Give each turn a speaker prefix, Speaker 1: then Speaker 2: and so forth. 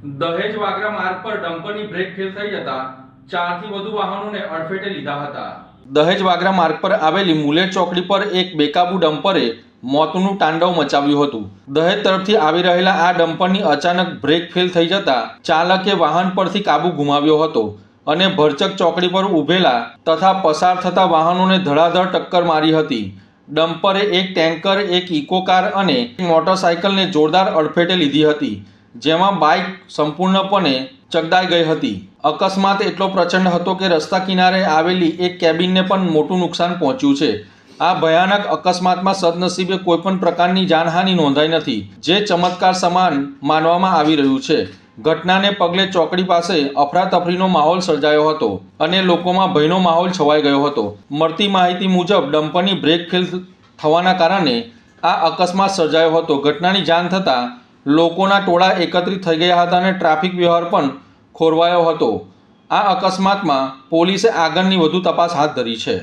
Speaker 1: દહેજ વાગરા માર્ગ પર ડમ્પરની બ્રેક ફેલ થઈ જતા 4 થી વધુ વાહનોને અડફેટે લીધા હતા। દહેજ વાગરા માર્ગ પર આવેલી મુલેટ ચોકડી પર એક બેકાબુ ડમ્પરે મોતનું તાંડવ મચાવ્યું હતું। દહેજ તરફથી આવી રહેલા આ ડમ્પરની અચાનક બ્રેક ફેલ થઈ જતા ચાલકે વાહન પરથી કાબુ ગુમાવ્યો હતો અને ભરચક ચોકડી પર ઊભેલા તથા પસાર થતા વાહનોને ધડાધડ ટક્કર મારી હતી। ડમ્પરે એક ટેન્કર, એક ઇકો કાર અને મોટરસાયકલને જોરદાર અડફેટે લીધી હતી, જેમાં બાઇક સંપૂર્ણપણે ચગદાઈ ગઈ હતી। અકસ્માત એટલો પ્રચંડ હતો કે રસ્તા કિનારે આવેલી એક કેબિનને પણ મોટું નુકસાન પહોંચ્યું છે। આ ભયાનક અકસ્માતમાં સદનસીબે કોઈપણ પ્રકારની જાનહાનિ નોંધાઈ નથી, જે ચમત્કાર સમાન માનવામાં આવી રહ્યું છે। ઘટનાને પગલે ચોકડી પાસે અફરાતફરીનો માહોલ સર્જાયો હતો અને લોકોમાં ભયનો માહોલ છવાઈ ગયો હતો। મળતી માહિતી મુજબ ડમ્પરની બ્રેક ફેલ થવાના કારણે આ અકસ્માત સર્જાયો હતો। ઘટનાની જાણ થતાં લોકોના ટોળા એકત્રિત થઈ ગયા હતા અને ટ્રાફિક વ્યવહાર પણ ખોરવાયો હતો। આ અકસ્માતમાં પોલીસે આગળની વધુ તપાસ હાથ ધરી છે।